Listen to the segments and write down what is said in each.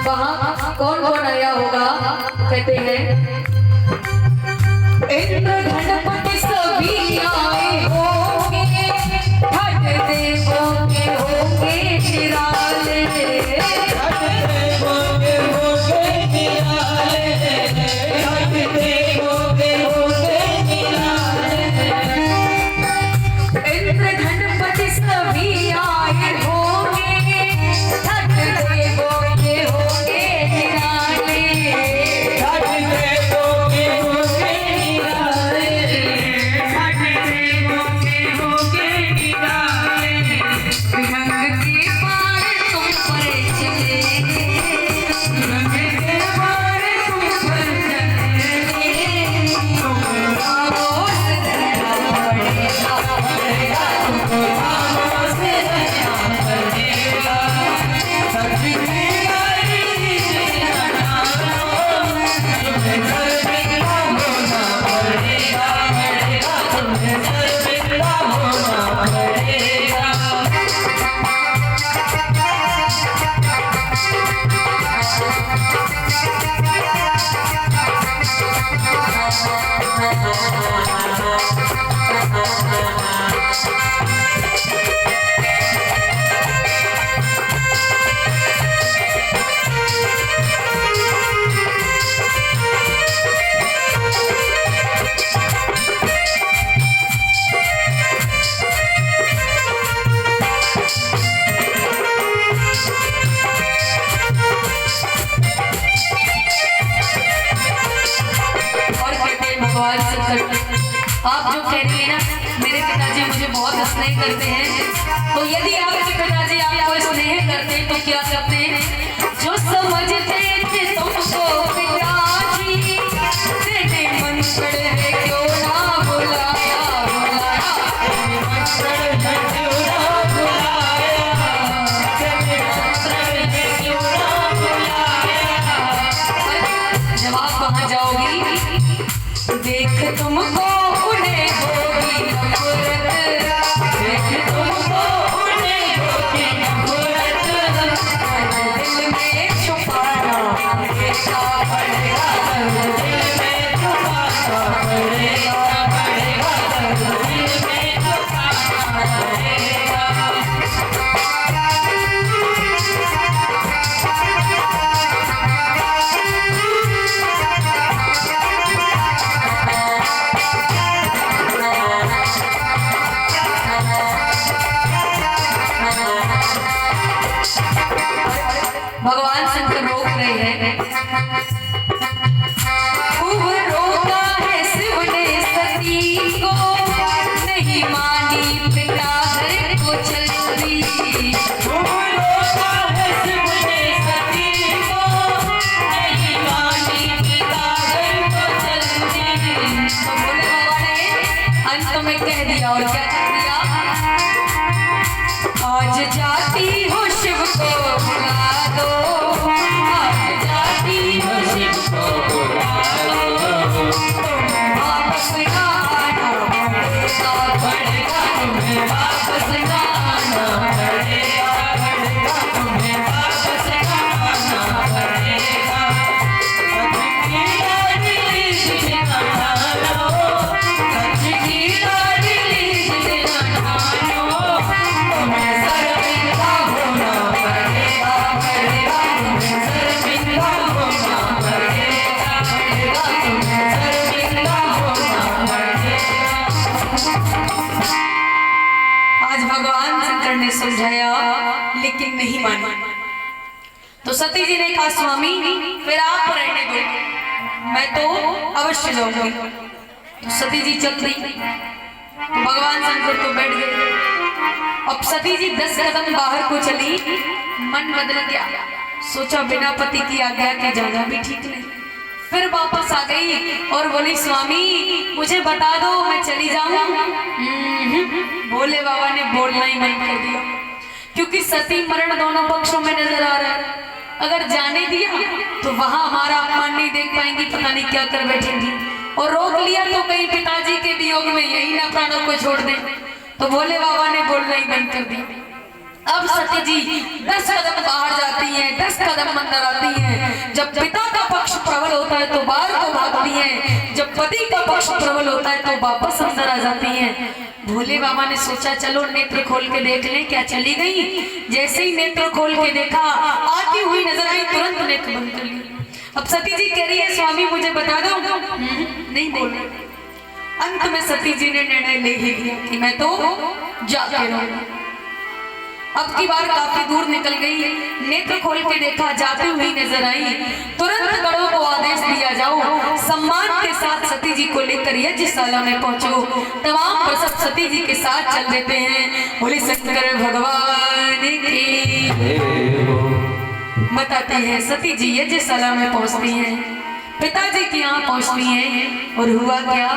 वहाँ कौन कौन आया होगा? कहते हैं इंद्र गणपति सभी आए होंगे, हट देवों के होंगे निराले, हट देवों के होंगे निराले, हट देवों के होंगे निराले। इंद्र गणपति सभी आए होंगे, हट देवों के होंगे निराले, हट देवों के होंगे निराले, हट देवों के होंगे निराले। विहंग के पार तुम पर चले, विहंग के पार तुम पर चले, तुम आवाज़ देना पड़ेगा, तुम आवाज़ देना पड़ेगा। सभी आप जो कहते हैं ना मेरे पिताजी मुझे बहुत स्नेह करते हैं, तो यदि आपके पिताजी आपको स्नेह करते हैं तो क्या करते हैं? जो समझते थे तुमको पिताजी, तेरे मन है क्यों ना बुलाया, बुलाया तेरे मन है क्यों ना बुलाया, तेरे मन है क्यों ना बुलाया। जवाब कहाँ जाओगी? देख तुमको उन्हें होगी नफरत, देख तुमको उन्हें होगी नफरत, दिल में छुपाना पड़ेगा, पड़ेगा दिल में छुपाना पड़ेगा, पड़ेगा दिल में छुपाना पड़ेगा। भगवान शंकर रोक रहे हैं, खूब रोका है शिव ने सती को, नहीं मानी पिता घर को चलती, खूब रोका है शिव ने सती को, नहीं मानी पिता घर को चलती। तो बोले भगवान ने अंत में कह दिया, और क्या कह दिया? आज जाती हूँ शिव को बुला दो, आज जाती हूँ शिव को बुला दो, तुम्हें वापस ना आना पड़ेगा, तुम्हें वापस ना आना पड़ेगा, तुम्हें वापस ना आना पड़ेगा। भगवान शंकर ने समझाया लेकिन नहीं माना। तो सती जी ने कहा स्वामी फिर आप रहने दो, मैं तो अवश्य जाऊंगी। तो सती जी चल दी, तो भगवान शंकर तो बैठ गए। अब सती जी 10 कदम बाहर को चली, मन बदल गया, सोचा बिना पति की आज्ञा के जाना भी ठीक नहीं। फिर वापस आ गई और बोली स्वामी मुझे बता दो मैं चली जाऊं। भोले बाबा ने बोलना ही बंद कर दिया, क्योंकि सती मरण दोनों पक्षों में नजर आ रहा है। अगर जाने दिया तो वहां हमारा अपमान नहीं देख पाएंगी, पता नहीं क्या कर बैठेंगी, और रोक लिया तो कहीं पिताजी के वियोग में यही ना प्राणों को छोड़ दें। तो भोले बाबा ने बोलना ही बंद कर दिया। अब सती जी 10 कदम बाहर जाती हैं, 10 कदम अंदर आती हैं। जब पिता का पक्ष प्रबल होता है तो बाहर को भागती हैं, जब पति का पक्ष प्रबल होता है तो वापस अंदर आ जाती हैं। भोले बाबा ने सोचा चलो नेत्र खोल के देख लें, क्या चली गई। जैसे ही नेत्र खोल के देखा आती हुई नजर आई, तुरंत नेत्र बंद कर ली। अब सती जी कह रही है स्वामी मुझे बता दो, नहीं बोल रहे। अंत में सती जी ने निर्णय ले ही लिया कि मैं तो जाके रहूंगी। अब की बार काफी दूर निकल गई, नेत्र खोल के देखा जाती हुई नजर आई। तुरंत गणों को आदेश दिया जाओ सम्मान के साथ सती जी को लेकर यज्ञशाला में पहुंचो। तमाम प्रसव सती जी के साथ चल देते हैं। बोले शंकर भगवान की बताते हैं सती जी यज्ञशाला में पहुंचती हैं, पिताजी के यहाँ पहुंचती हैं। और हुआ क्या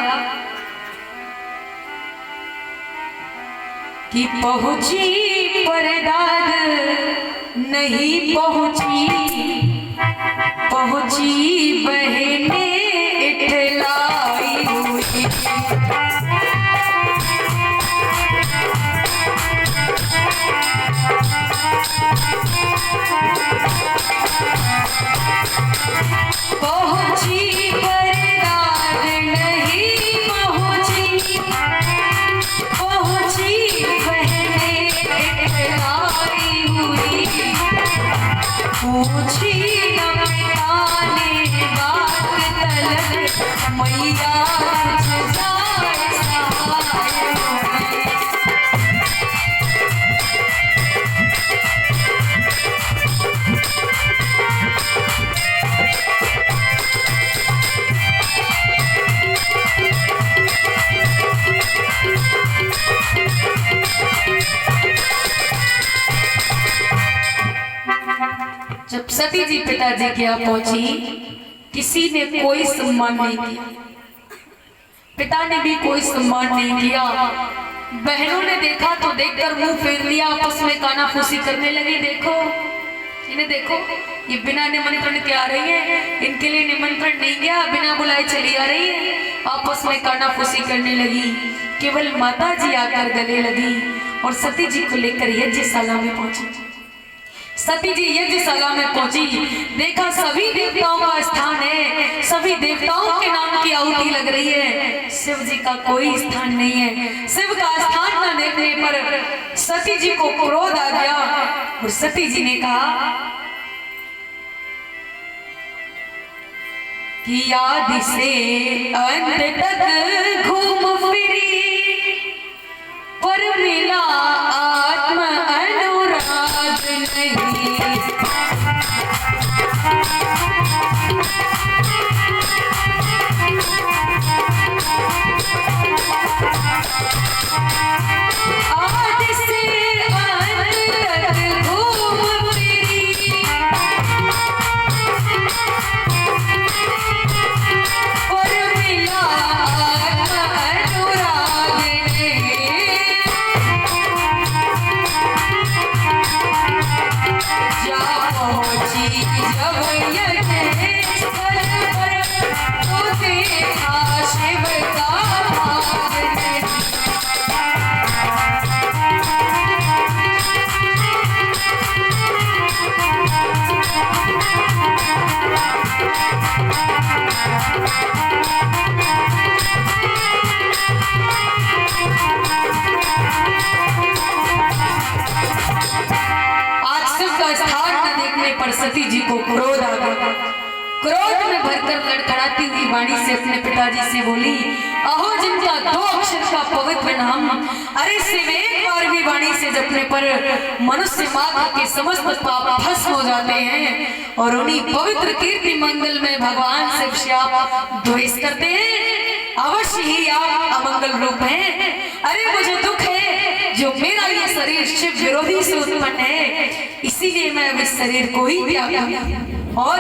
कि पहुंची पर दाद नहीं पहुंची, पहुंची बहने इठलाई हुई। पहुंची पर दाद नहीं पहुंची, पहुंची पूछी न पिता ने बात तलब, मैया जब सती जी पिताजी के यहाँ पहुंची, किसी ने कोई सम्मान नहीं किया, पिता ने भी कोई सम्मान नहीं किया। बहनों ने देखा तो देखकर मुंह फेर लिया, आपस में कानाफूसी करने लगी। देखो इन्हें देखो, ये बिना निमंत्रण के आ रही है, इनके लिए निमंत्रण नहीं गया, बिना बुलाए चली आ रही है। आपस में कानाफूसी करने लगी। केवल माता जी आकर गले लगी और सती जी को लेकर यज्ञशाला में पहुंची। सती जी यज्ञशाला में पहुंची, देखा सभी देवताओं का स्थान है, सभी देवताओं के नाम की आहुति लग रही है, शिव जी का कोई स्थान नहीं है। शिव का स्थान न देखने पर सती जी को क्रोध आ गया और सती जी ने कहा कि आदि से अंत तक घूम फिरी पर मिला आत्म अनुराग नहीं। आदि से अंत तक घूम फिरी पर मिला आत्म अनुराग नहीं। पर सती जी को क्रोध आ गया। क्रोध में भरकर लड़खड़ाती हुई वाणी से अपने पिताजी से बोली, अहो जिनका 2 अक्षर का पवित्र नाम, अरे सिर्फ एक बार भी वाणी से जपने पर मनुष्य मात्र के समस्त पाप भस्म हो जाते हैं और उन्हीं पवित्र कीर्ति मंगल में भगवान से आप द्वेष करते हैं। अवश्य ही आप अमंगल रूप हैं। अरे मुझे दुख है जो मेरा ये शरीर शिव विरोधी से उत्पन्न है, इसीलिए मैं इस शरीर को ही त्यागा। और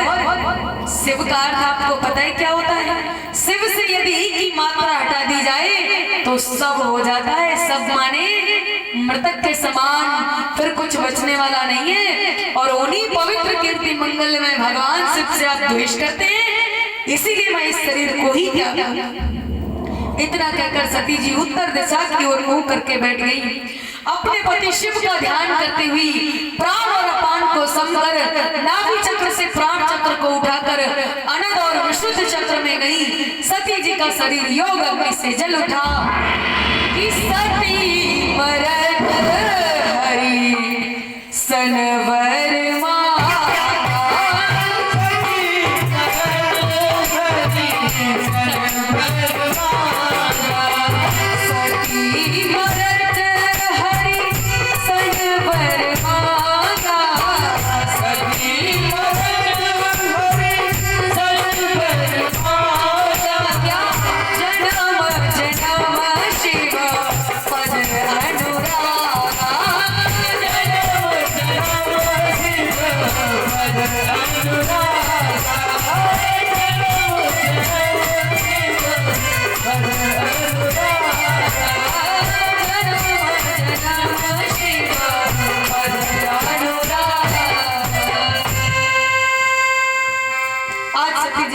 शिव का अर्थ आपको पता है क्या होता है? शिव से यदि ई की मात्रा हटा दी जाए तो सब हो जाता है। सब माने मृतक के समान, फिर कुछ बचने वाला नहीं है। और उन्हीं पवित्र कीर्ति मंगल में भगवान शिव से आप द्वेष करते हैं, इसीलिए मैं इस शरीर को ही त्यागा। इतना कहकर सती जी उत्तर दिशा की ओर मुंह करके बैठ गई। अपने पति शिव का ध्यान करते हुई प्राण और अपान को समकर नाभि चक्र से प्राण चक्र को उठाकर अनंत और विशुद्ध चक्र में गई। सती जी का शरीर योग अग्नि से जल उठा कि सती मरत हरि सनवर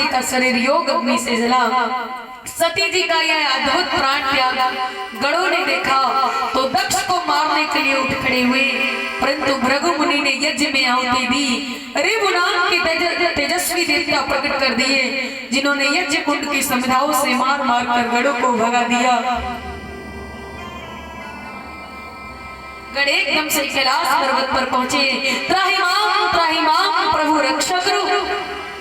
का शरीर योग अग्नि से जला। सती जी का यह अद्भुत प्राण त्याग गणों ने देखा तो दक्ष को मारने के लिए उठ खड़े हुए, परंतु भृगु मुनि ने यज्ञ में आहुति दी। ऋभु नाम के तेजस्वी देवता प्रकट कर दिए, जिन्होंने यज्ञ कुंड की समिधाओं से मार मार कर गणों को भगा दिया। गण एकदम से कैलाश पर्वत पर पहुंचे। त्राहिमाम प्रभु रक्षा करो।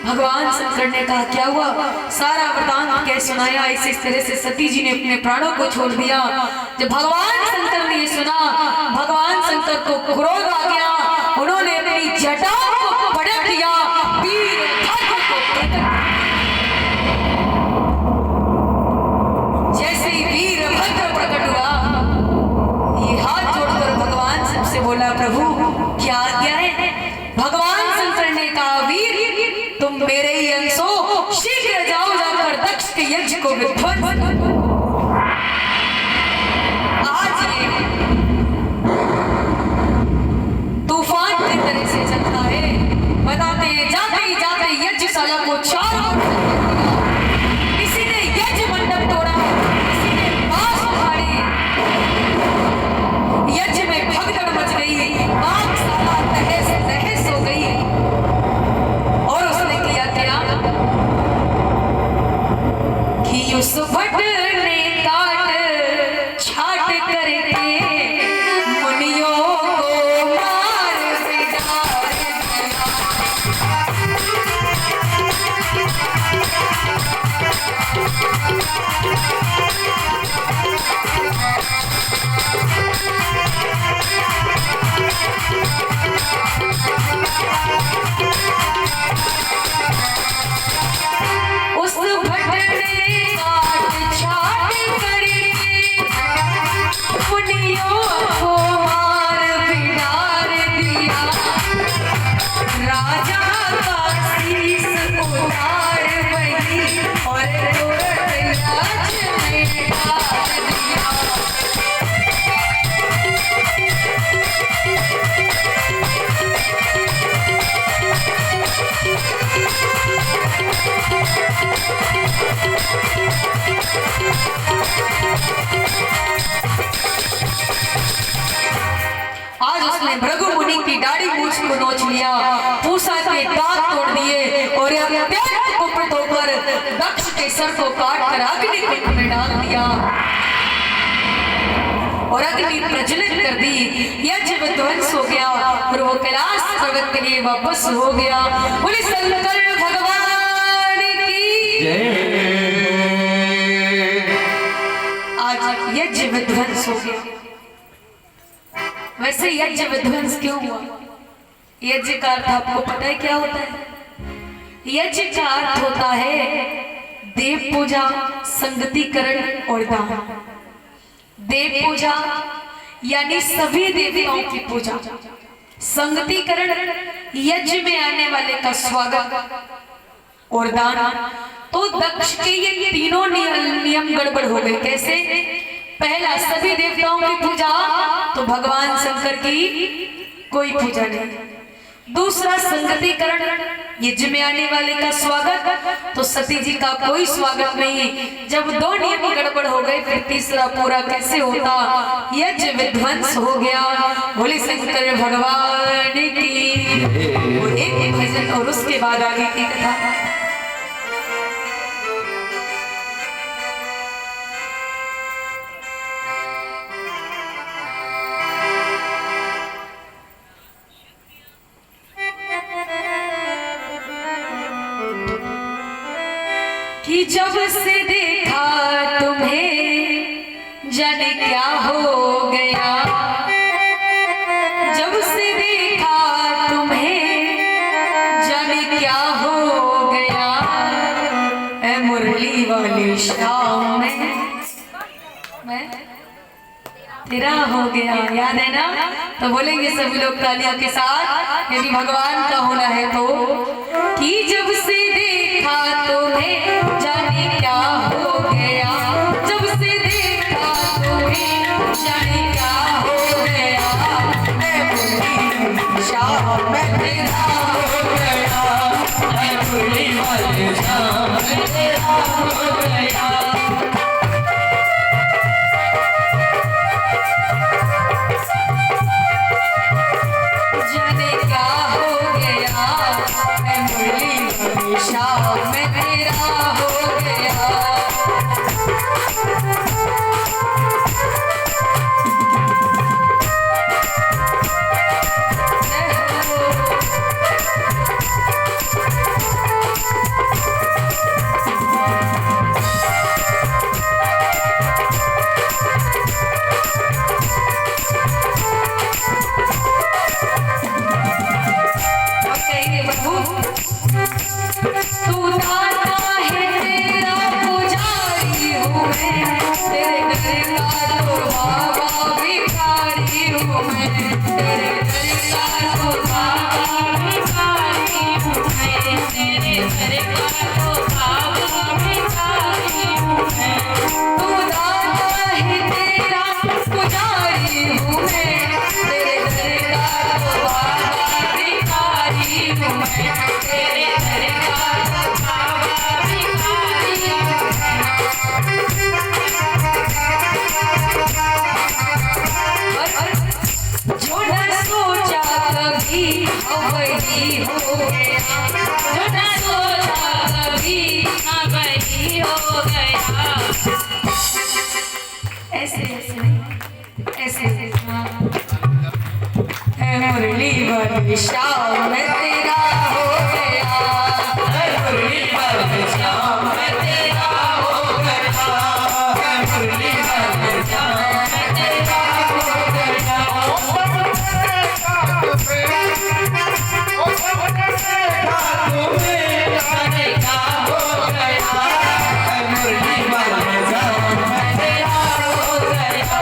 भगवान शंकर ने कहा क्या हुआ? सारा वृतांत कह सुनाया। इस तरह से सती जी ने अपने प्राणों को छोड़ दिया। जब भगवान शंकर ने सुना, भगवान शंकर को क्रोध आ गया। उन्होंने अपनी जटाओं को पटक दिया। जैसे ही वीरभद्र प्रकट हुआ, ये हाथ जोड़कर भगवान शंकर से बोला, प्रभु क्या आज्ञा है? भगवान शंकर ने कहा, वीर तुम मेरे ही अंश हो, शीघ्र जाओ, जाकर दक्ष के यज्ञ को विध्वंस। आज ये तूफान की तरह से चलता है। बताते हैं जाते ही जाते यज्ञशाला को चारों किसी ने यज्ञ मंडप तोड़ा, किसी ने बांस उखाड़े। यज्ञ में भगदड़ मच गई, बागशाला तहस नहस हो गई। और उसने किया क्या कि उस भट ने काट छाट करके मुनियों को मार बिगाड़ दिया। उस भट ने काट छाट करके मुनियों को मार बिगाड़ दिया। राजा का शीश उतार वही और तुरंत राज में डाल दिया। आज उसने भृगु मुनि की दाढ़ी मूछ को नोच लिया, पूसा के दांत तोड़ दिए और अत्यंत कुपित होकर दक्ष के सर को काट कर अग्नि कुंड में डाल दिया और अग्नि प्रज्वलित कर दी। यज्ञ विध्वंस हो गया और वो कैलाश पर्वत के लिए वापस हो गया। बोले शंकर भगवान की आज यज्ञ विध्वंस हो गया। वैसे यज्ञ विध्वंस क्यों हुआ? यज्ञ का अर्थ आपको पता है क्या होता है? यज्ञ का अर्थ होता है देव पूजा, संगतिकरण और दान। देव पूजा यानी सभी देवताओं की पूजा, संगतिकरण यज्ञ में आने वाले का स्वागत और दान। तो दक्ष के ये तीनों नियम गड़बड़ हो गए। कैसे? पहला, सभी देवताओं की पूजा तो भगवान शंकर की कोई पूजा नहीं। दूसरा, संगतिकरण यज्ञ में आने वाले का स्वागत तो सती जी का कोई स्वागत नहीं। जब दो नियम गड़बड़ हो गए फिर तीसरा पूरा कैसे होता? यज्ञ विध्वंस हो गया। बोले शंकर भगवान की। वो एक भजन और उसके बाद आगे की कथा। कि जब से देखा तुम्हें जाने क्या हो गया, जब से देखा तुम्हें जाने क्या हो गया, ऐ मुरली वाली शाम में मैं तेरा हो गया। याद है ना? तो बोलेंगे सभी लोग तालियों के साथ यदि भगवान का होना है तो। कि जब से देखा तुम्हें जाने क्या हो गया, जब से देखा तुम्हें जाने क्या हो गया, शाम में तेरा हो गया, मुरली वाली शाम में तेरा हो गया। जाने क्या हो गया, मुरली वाली शाम में तेरा हो गया। तू दाता है तेरा पुजारी हूँ मैं, तेरे घर का तो बाबा भिखारी हूँ मैं, तेरे घर का तो बाबा भिखारी हूँ मैं, तेरे घर का तो बाबा भिखारी हूँ मैं। तू दाता है तेरा पुजारी हूँ मैं, तेरे घर का तो बाबा भिखारी हूँ मैं, तेरे घर का तो बाबा भिखारी हूँ मैं। जो न सोचा कभी वही हो गया, जो न सोचा कभी वही हो गया। ऐसे ऐसे हाँ। मुरली वाली शाम में तेरा हो गया, मुरली वाली शाम में तेरा हो गया, मुरली वाली शाम में तेरा हो गया। जाने क्या हो गया, मुरली वाली शाम में तेरा हो गया,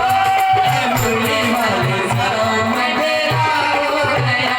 मुरली वाली शाम में तेरा हो गया।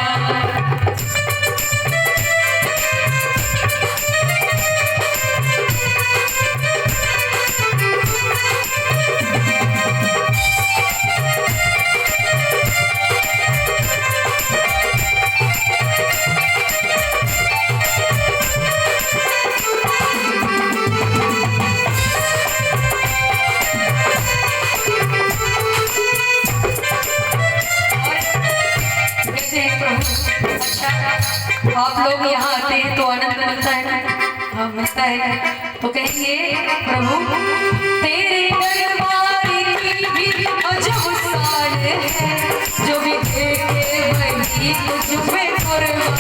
आप लोग यहाँ आते हैं तो आनंद मिलता है ना? हाँ मिलता है। तो कहेंगे प्रभु तेरे दरबार की भी अजब शान है, जो भी देखे वही तुझ पे कुर्बान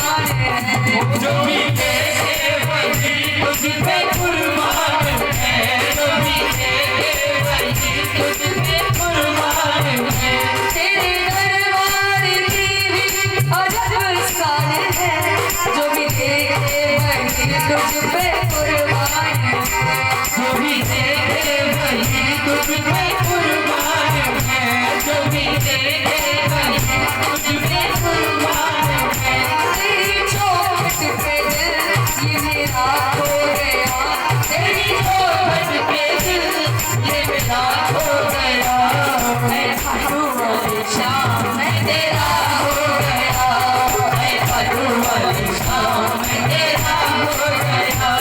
श्याम मैं तेरा हो गया, मैं परुमल श्याम मैं तेरा हो गया।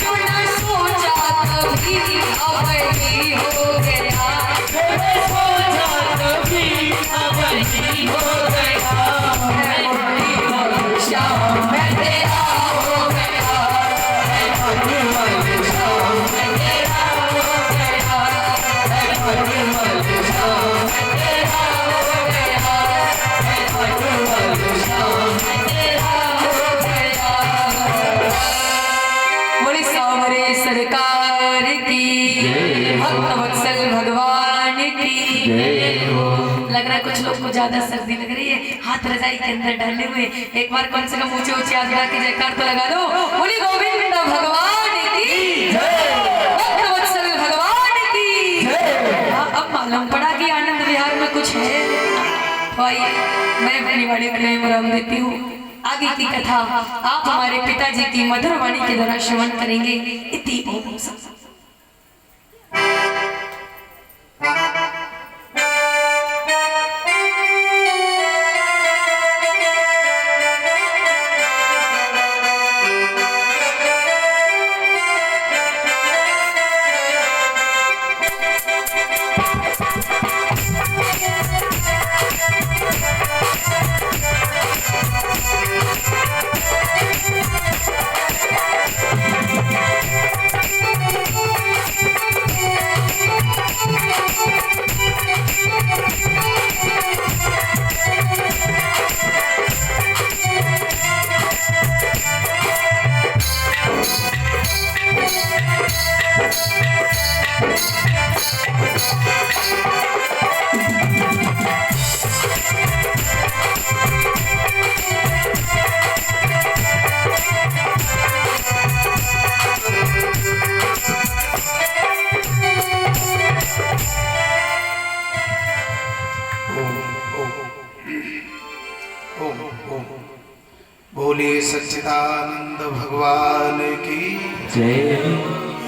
जो न सोचा कभी अब ही हो गया, जो न सोचा कभी अब ही हो गया। मैं परुमल श्याम मैं तेरा हो गया, मैं परुमल श्याम मैं तेरा हो गया, मैं परुमल श्याम मैं तेरा हो गया, मैं परुमल श्याम मैं तेरा हो गया। बोले सावरे सरकार की, भक्त वत्सल भगवान की। लग रहा है कुछ लोग को ज्यादा सर्दी लग रही है, हाथ रजाई के अंदर डाले हुए एक बार कम से कम ऊंचे ऊंचे हाथ लगा के जयकार तो लगा दो। बोले गोविंद भगवान की जय, भक्त वत्सल भगवान की जय। अब मालूम पड़ा कि आनंद विहार में कुछ है। तो आइए मैं अपनी वाणी में विराम देती हूँ। आगे की कथा आप हमारे पिताजी की मधुर वाणी के द्वारा श्रवण करेंगे। इति ओम। बोले सच्चिदानंद भगवान की जय,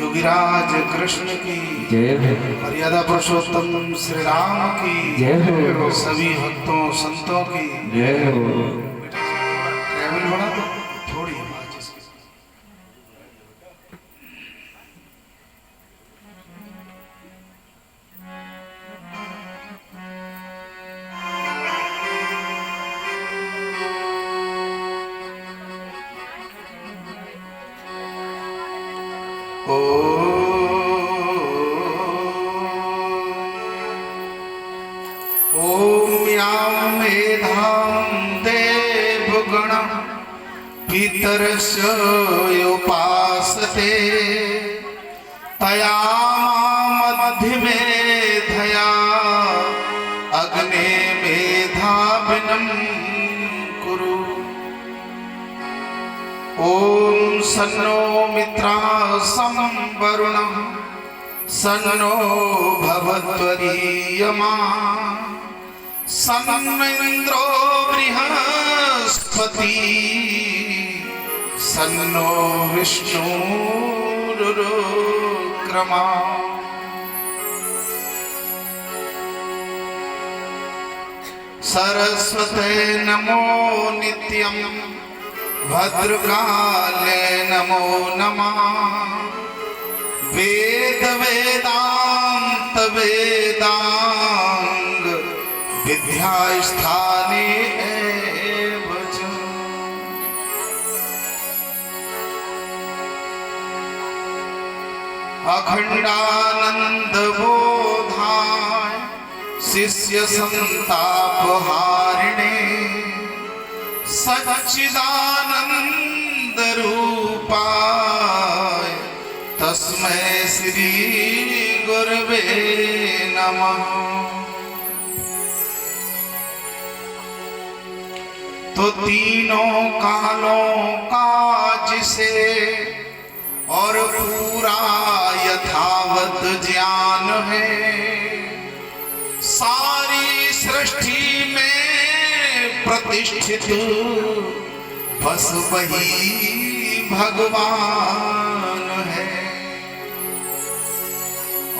योगीराज कृष्ण की जय हो, मर्यादा पुरुषोत्तम श्री राम की जय हो, सभी भक्तों संतों की जय हो। ट्रैवल बना तो थोड़ी आवाज इसकी। ओम यां मेधां देवगण पितरस्य उपासते तया मध्य मेधया अग्ने मेधाविनं कुरु। ओम सन्नो मित्रासं वरुणं सन्नो भवत्वदीयमा सन्नो बृहस्पति सन्नो विष्णुरुक्रमा। सरस्वते नमो नित्यं भद्रकाले नमो नमः। वेद वेदांत वेदांग विद्यास्थाने एव च। अखंडानंद बोधाय शिष्य संतापहारिणे सच्चिदानंद रूपाय तस्मै श्री गुरवे नमः। तो तीनों कालों का जिसे और पूरा यथावत ज्ञान है, सारी सृष्टि में प्रतिष्ठित बस वही भगवान है।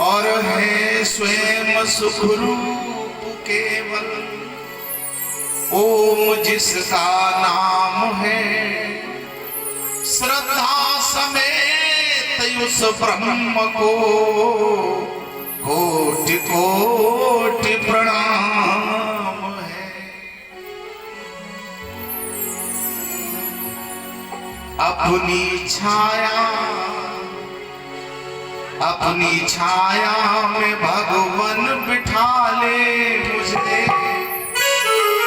और है स्वयं सुख रूप केवल, ओम जिसका नाम है श्रद्धा समेत उस ब्रह्म को कोटि कोटि प्रणाम है। अपनी छाया में भगवन बिठा ले मुझे,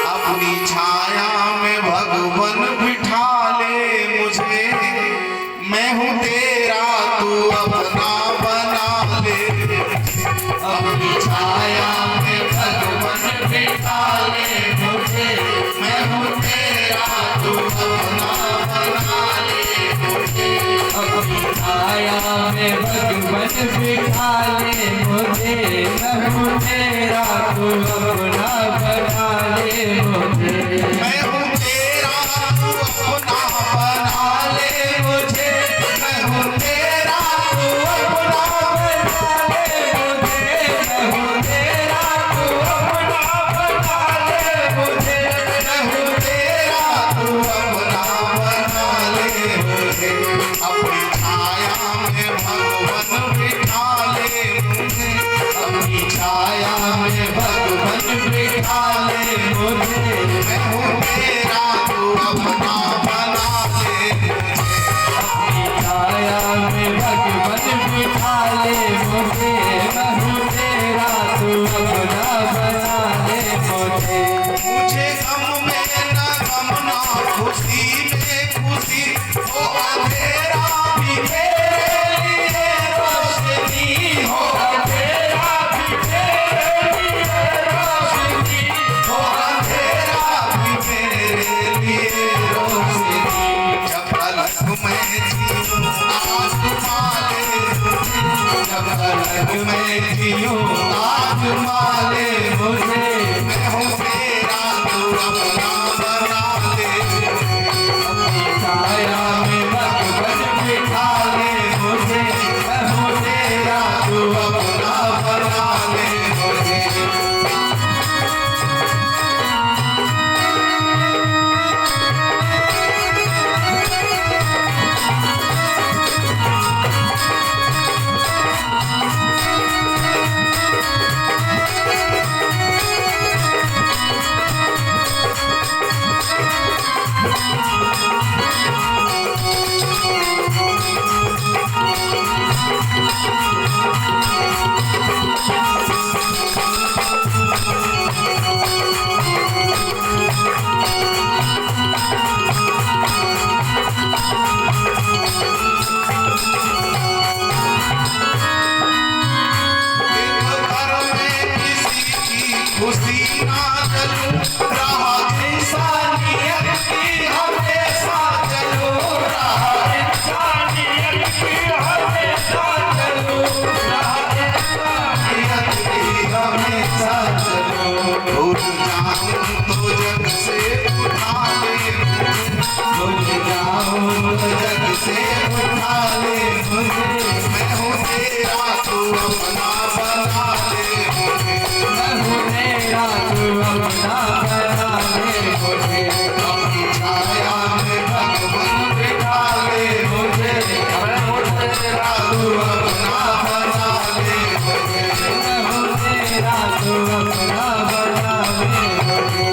अपनी छाया में भगवन बिठा ले मुझे, मैं हूँ तेरा तू अपना बना ले। अपनी छाया में भगवन बिठा ले मुझे, मैं हूँ तेरा तू अपना बना ले मुझे। अपनी छाया में भगवन बिठा ले मुझे, मैं हूँ तेरा तू अपना बना ले मुझे। मैं हूँ तेरा तू अपना बना ले मुझे, मैं हूँ तेरा तू अपना बना ले मुझे, मैं हूँ तेरा तू अपना बना ले मुझे। मैं हूँ तेरा तू अपना बना ले मुझे। अपनी छाया में भगवन बिठा ले मुझे, अपनी छाया में भगवन बिठा ले मुझे, मैं हूँ तेरा तू अपना बना ले मुझे। अपनी छाया में भगवन बिठा ले मुझे, मैं हूँ तेरा तू अपना बना ले मुझे। मुझे गम में न गम ना खुशी में खुशी, हो अंधेरा भी मेरे लिए रोशनी, हो अंधेरा भी मेरे लिए रोशनी, हो अंधेरा भी मेरे लिए रोशनी। जब पलक में जीऊं आसमां ले मुझे, जब पलक में जीऊं आसमां ले मुझे, मैं हूँ तेरा तू अपना बना ले मुझे। अपनी छाया में भगवन बिठा ले मुझे, मैं हूँ तेरा तू अपना बना ले मुझे। खुशी ना चलूं राह इंसानियत की हमेशा चलूं, राह इंसानियत की हमेशा चलूं, राह इंसानियत की हमेशा चलूं। भूल जाऊं तो जग से उठा ले मुझे, भूल जाऊं तो जग से उठा ले मुझे, मैं हूँ तेरा तू अपना बना ले मुझे। मैं हूँ तेरा तू अपना बना ले मुझे। अपनी छाया में भगवन बिठा ले मुझे, मैं हूँ तेरा तू अपना बना ले मुझे। मैं हूँ तेरा तू अपना बना ले मुझे।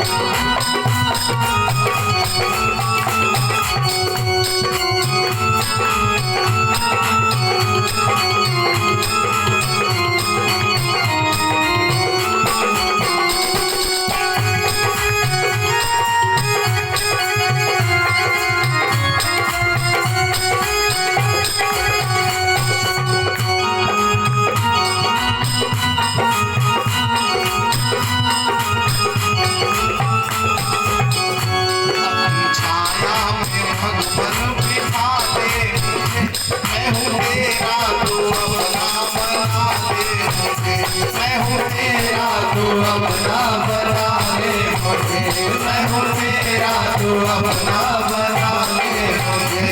अपनी छाया में भगवन बिठा ले मुझे, मैं हूँ तेरा तू अपना बना ले मुझे। मैं हूँ तेरा तू अपना बना ले मुझे, मैं हूँ तेरा तू अपना बना ले मुझे।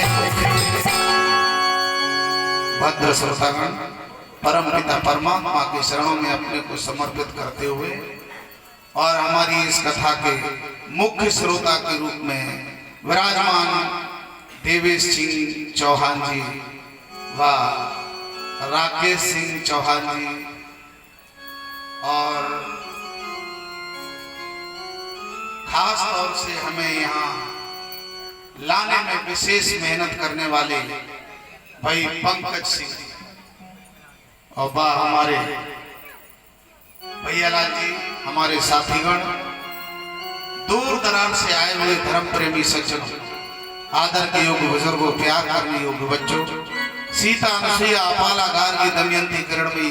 भद्र श्रोतागण, परम पिता परमात्मा के चरणों में अपने को समर्पित करते हुए और हमारी इस कथा के मुख्य श्रोता के रूप में विराजमान देवेश सिंह चौहान जी व राकेश सिंह चौहान जी और खास तौर से हमें यहाँ लाने में विशेष मेहनत करने वाले भाई पंकज सिंह और बा हमारे भैया लाल जी, हमारे साथीगण, दूर दराज से आए हुए धर्म प्रेमी सज्जनों, आदर के योग्य बुजुर्गों, प्यार करने योग्य बच्चों, सीता अनुसुईया अपाला गार्गी दमयंती किरणमयी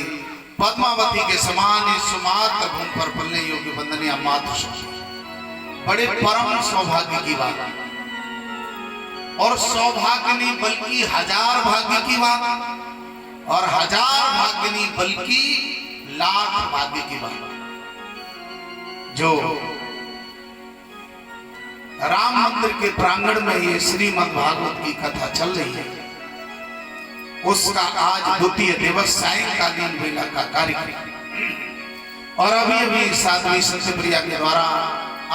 पद्मावती के समान इस सुमात्र भूमि पर पलने योग्य वंदनीय मातृशक्ति, बड़े परम सौभाग्य की बात और सौभाग्य नहीं बल्कि हजार भाग्य की बात और हजार भाग्य नहीं बल्कि लाख भाग्य की बात जो राम मंदिर के प्रांगण में ये श्रीमद् भागवत की कथा चल रही है, उसका आज द्वितीय दिवस सायंकालीन वेला का कार्यक्रम और अभी अभी साध्वी सत्यप्रिया के द्वारा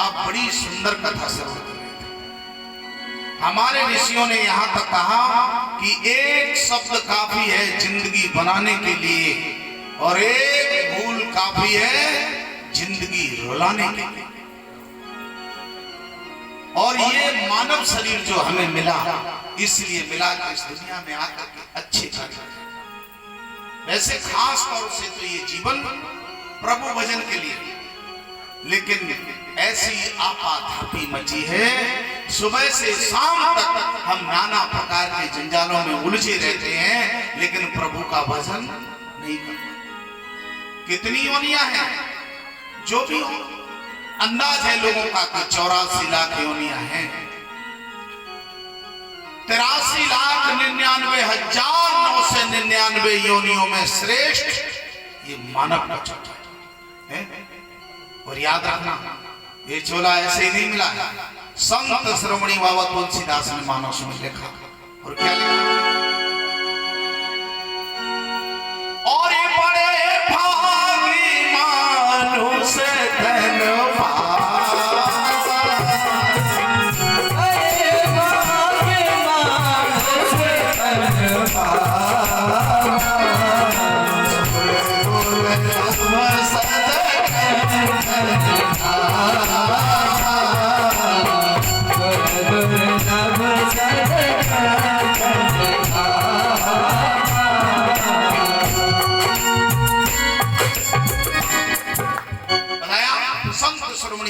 आप बड़ी सुंदर कथा शुरू कर रहे थे। हमारे ऋषियों ने यहाँ तक कहा कि एक शब्द काफी है जिंदगी बनाने के लिए और एक भूल काफी है जिंदगी रुलाने के लिए। और ये मानव शरीर जो हमें मिला इसलिए मिला कि इस दुनिया में आकर के अच्छे कार्य, वैसे खास तौर से तो ये जीवन प्रभु भजन के लिए, लेकिन ऐसी आपाधापी मची है, सुबह से शाम तक हम नाना प्रकार के जंजालों में उलझे रहते हैं लेकिन प्रभु का भजन नहीं करते। कितनी योनियां हैं, जो भी हो, अंदाज है लोगों का कि 84 लाख योनियां हैं, 83,99,999 योनियों में श्रेष्ठ ये मानव का चोला है। और याद रखना, ये चोला ऐसे ही नहीं मिला है, संत श्रोमणी बाबा तुलसीदास ने मानस में लिखा। और क्या लिखा? और ये बड़े भागी मानुष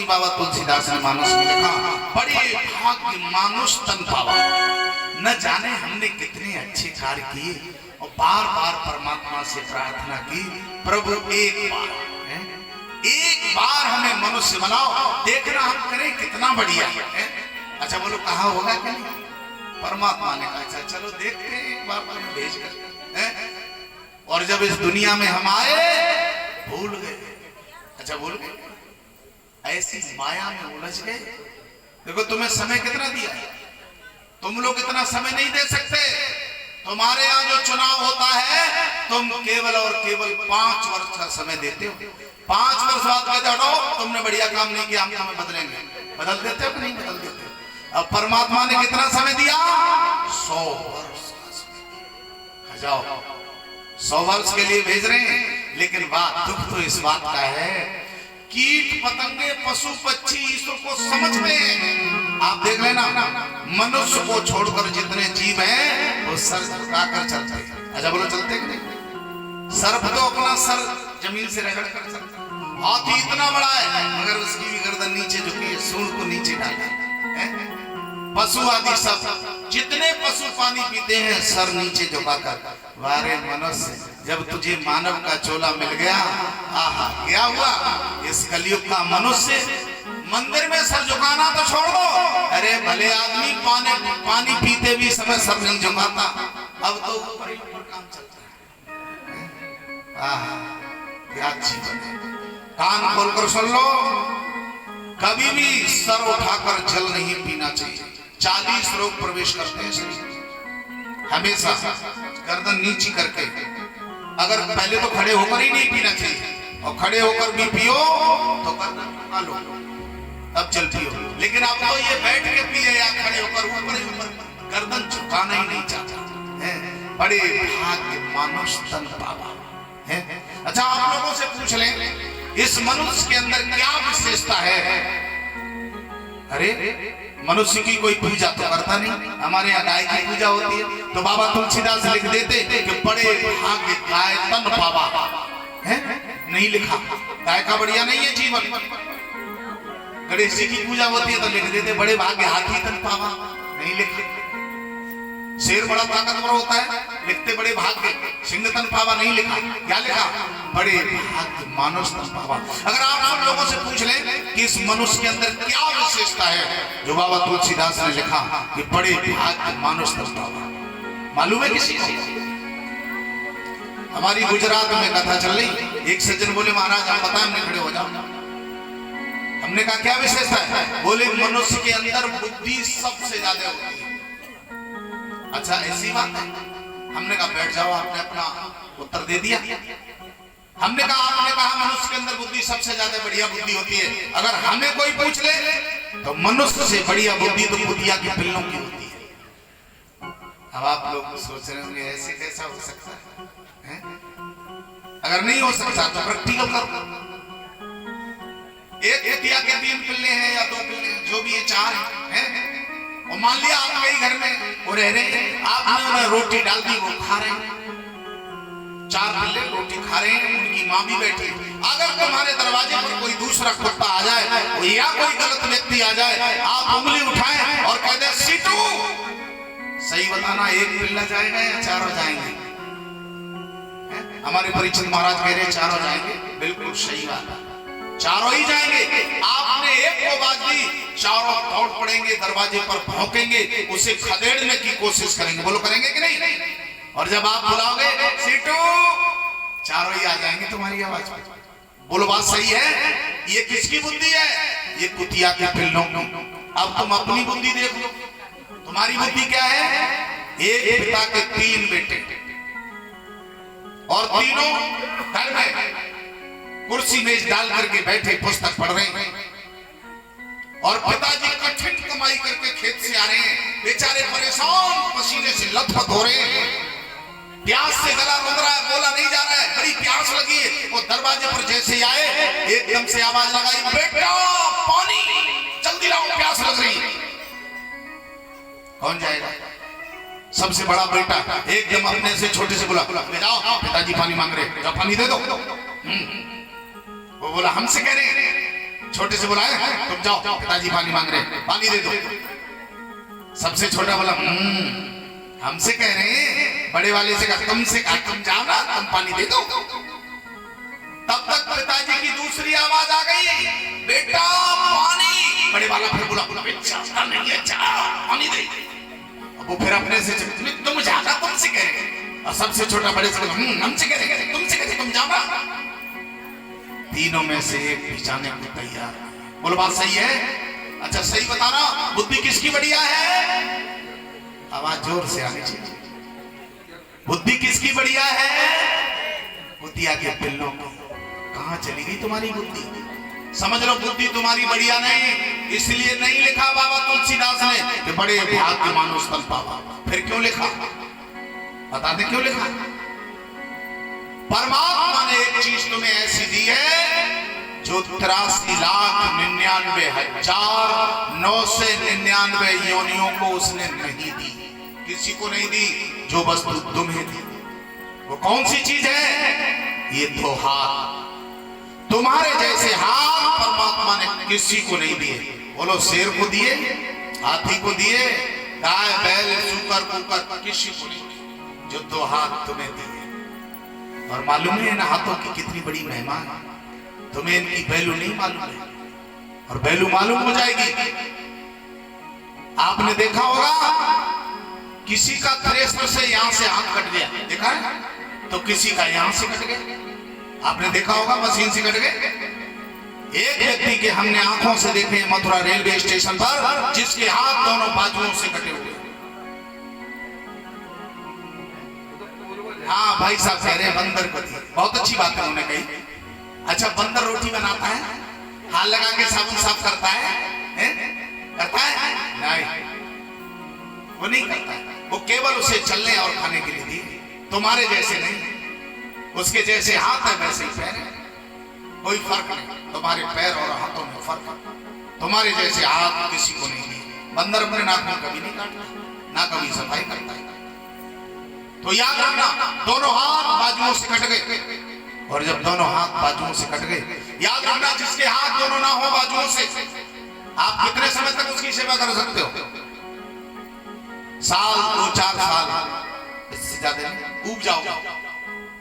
बाबा तुलसीदास ने मानस में लिखा, बड़े भाग्य मानुष तन पावा। न जाने हमने कितने अच्छे कार्य किए और बार बार परमात्मा से प्रार्थना की, प्रभु एक बार हमें मनुष्य बनाओ, देखना हम करें कितना बढ़िया है। अच्छा बोलो कहा होगा क्या? परमात्मा ने कहा अच्छा चलो देखते हैं एक बार हमें भेज कर। और जब इस दुनिया में हम आए भूल गए। अच्छा भूल गए, ऐसी माया में उलझ गए। देखो तुम्हें समय कितना दिया है, तुम लोग इतना समय नहीं दे सकते। तुम्हारे यहाँ जो चुनाव होता है तुम केवल और केवल 5 वर्ष का समय देते हो। 5 वर्ष बाद कहते हटो तुमने बढ़िया काम नहीं किया, हम तुम्हें बदलेंगे। बदल देते हो कि नहीं बदल देते? अब परमात्मा ने कितना समय दिया? 100 वर्ष का समय। जाओ 100 वर्ष के लिए भेज रहे हैं, लेकिन बात दुख तो इस बात का है कीट पतंगे पशु पक्षी ईश्वर को समझते हैं। आप देख लेना, मनुष्य को छोड़कर जितने जीव हैं वो सर झुकाकर चलते हैं। अच्छा बोलो चलते कि नहीं? सर्प तो अपना सर जमीन से रगड़ कर चलता है। हाथी इतना बड़ा है मगर उसकी भी गर्दन नीचे झुकी है, सूंड को नीचे डाला है। पशु आदि सब जितने पशु पानी पीते हैं सर नीचे झुकाकर। वारे मनुष्य, जब तुझे मानव का चोला मिल गया, आहा क्या हुआ? इस कलयुग का मनुष्य मंदिर में सर झुकाना तो छोड़ दो, अरे भले आदमी पानी पीते भी समय सर नहीं झुकाता। अब तो ऊपर काम चलता है। आहा क्या जीवन है। कान खोलकर सुन लो, कभी भी सर उठाकर जल नहीं पीना चाहिए। 40 रोग प्रवेश करते हैं शरीर। हमेशा गर्दन नीची करके अगर पहले तो खड़े होकर ही नहीं पीना चाहिए, और खड़े होकर भी पियो तो गर्दन झुका लो तब चल पियो। लेकिन आप तो ये बैठ के पिए या खड़े होकर, ऊपर गर्दन झुकाना ही नहीं चाहता है। बड़े भाग्य मानुष तन पावा है। अच्छा, आप लोगों से पूछ लें, इस मनुष्य के अंदर क्या विशेषता है? अरे मनुष्य की कोई पूजा तो करता नहीं, हमारे यहाँ गाय की पूजा होती है, तो बाबा तुलसीदास लिख देते कि बड़े भाग्य गाय तन पावा है। नहीं लिखा, गाय का बढ़िया नहीं है जीवन। गणेश जी की पूजा होती है तो लिख देते बड़े भाग्य हाथी तन पावा, नहीं लिखा। शेर बड़ा ताकतवर होता है, लिखते बड़े भाग्य सिंह तन पावा, नहीं लिखा। क्या लिखा? बड़े भाग्य मानुष तन पावा। अगर आप उन लोगों से पूछ लें कि इस मनुष्य के अंदर क्या विशेषता है, जो बाबा तुलसीदास ने लिखा कि बड़े भाग्य मानुष तन पावा, मालूम है किसी को? हमारी गुजरात में कथा चल रही, एक सज्जन बोले महाराज आप बताएं, हमने खड़े हो जाओ। हमने कहा क्या विशेषता है? बोले मनुष्य के अंदर बुद्धि सबसे ज्यादा होती है। अच्छा ऐसी बात है? हमने कहा बैठ जाओ, आपने अपना उत्तर दे दिया। हमने कहा मनुष्य के अंदर बुद्धि सबसे ज्यादा बढ़िया बुद्धि होती है। अगर हमें कोई पूछ ले तो मनुष्य से बढ़िया बुद्धि तो बुद्धिया की पिल्लों की होती है। अब आप लोग सोच रहे होंगे ऐसे कैसा हो सकता है? अगर नहीं हो सकता तो प्रैक्टिकल करो। एक कुतिया के 3 पिल्ले हैं या 2 पिल्ले हैं, जो भी है 4 हैं, और मान लिया आपके ही घर में वो रह रहे हैं, आपने उन्हें रोटी डाल दी, वो खा रहे हैं, 4 पिल्ले रोटी खा रहे हैं, उनकी माँ भी बैठी। अगर तुम्हारे दरवाजे पर कोई दूसरा कुत्ता आ जाए या कोई गलत व्यक्ति आ जाए, आप उंगली उठाएं और कह दे सीटू, सही बताना 1 पिल्ला जाएगा या 4 जाएंगे? हमारे परिचित महाराज कह रहे 4 जाएंगे, बिल्कुल सही बात है, 4 ही जाएंगे। आपने 1 को बाज दी, 4 दौड़ पड़ेंगे, दरवाजे पर भौंकेंगे, उसे खदेड़ने की कोशिश करेंगे। बोलो करेंगे कि नहीं? और जब आप बुलाओगे सीटू, 4 ही आ जाएंगे तुम्हारी आवाज में। बोलो बात सही है? ये किसकी बुद्धि है? ये कुतिया के पिल्लों की। अब तुम अपनी बुद्धि देख लो, तुम्हारी बुद्धि क्या है? एक पिता के 3 बेटे और तीनों घर में कुर्सी मेज डाल करके बैठे पुस्तक पढ़ रहे हैं, और पिताजी कठिन कमाई करके खेत से आ रहे हैं, बेचारे परेशान पसीने से लथपथ हो रहे हैं, प्यास से गला रुंध रहा है, बोला नहीं जा रहा है, बड़ी प्यास लगी है। वो दरवाजे पर जैसे आए एकदम से आवाज लगाई, बेटा पानी जल्दी लाओ, प्यास लग रही है। कौन जाएगा? सबसे बड़ा बेटा एकदम अपने से छोटे से बोला, जाओ पिताजी पानी मांग रहे, जाओ पानी दे दो। वो बोला हमसे कह रहे हैं, छोटे से बोला है तुम जाओ पिताजी पानी मांग रहे, पानी दे दो। सबसे छोटा बोला हमसे कह रहे हैं, बड़े वाले से कहा तुमसे कहा, तुम जाओ ना, तुम पानी दे दो। तब तक पिताजी की दूसरी आवाज आ गई, बेटा पानी। बड़े वाला फिर बोला नहीं है, पानी दे। वो फिर अपने से तुम जाना, तुमसे कह रहे, और सबसे छोटा बड़े से हमसे कह रहे, तुमसे कह रहे, तुम जाना। तीनों में से एक भी जाने को तैयार। बोलो बात सही है? अच्छा सही बताना, बुद्धि किसकी बढ़िया है? आवाज जोर से आनी चाहिए। बुद्धि किसकी बढ़िया है? कुतिया के पिल्लों की। कहां चली गई तुम्हारी बुद्धि? समझ लो बुद्धि तुम्हारी बढ़िया नहीं, इसलिए नहीं लिखा बाबा तुलसीदास ने कि बड़े भाग्य मानुष तन पावा। फिर क्यों लिखा? बता दे क्यों लिखा? परमात्मा ने एक चीज तुम्हें ऐसी दी है जो 83,99,999 योनियों को उसने नहीं दी, किसी को नहीं दी, जो वस्तु तुम्हें दी। वो कौन सी चीज है? ये 2 हाथ। तुम्हारे जैसे हाथ परमात्मा ने किसी को नहीं दिए। बोलो शेर को दिए, हाथी को दिए, गाय बैल सूकर कुकर किसी को नहीं दिए, जो 2 हाथ तुम्हें दिए। और मालूम है इन हाथों की कितनी बड़ी महिमा है? तुम्हें इनकी वैल्यू नहीं मालूम है, और वैल्यू मालूम हो जाएगी। आपने देखा होगा किसी का थ्रेसर से यहां से हाथ कट गया, देखा है? तो किसी का यहां से कट गया, आपने देखा होगा मशीन से कट गए। एक व्यक्ति के हमने आंखों से देखे मथुरा रेलवे स्टेशन पर, जिसके हाथ दोनों बाजुओं से कटे हुए। हाँ भाई साहब कह रहे हैं बंदर को दी। बहुत अच्छी बात है उन्होंने कही। अच्छा बंदर रोटी बनाता है, हाथ लगा के साबुन साफ करता है? करता है? नहीं, वो नहीं करता है। वो केवल उसे चलने और खाने के लिए दी। तुम्हारे जैसे नहीं, उसके जैसे हाथ है वैसे ही पैर है, कोई फर्क नहीं। तुम्हारे पैर और हाथों में फर्क है। तुम्हारे जैसे हाथ किसी को नहीं दिए। बंदर अपने नाखून कभी नहीं काटता, ना कभी सफाई करता है। तो याद रखना, दोनों हाथ बाजुओं से कट गए। और जब दोनों हाथ बाजुओं से कट गए, याद रखना जिसके हाथ दोनों ना हो बाजुओं से, आप कितने समय तक उसकी सेवा कर सकते हो? साल, 2-4 साल, इससे ज्यादा नहीं। ऊब जाओ।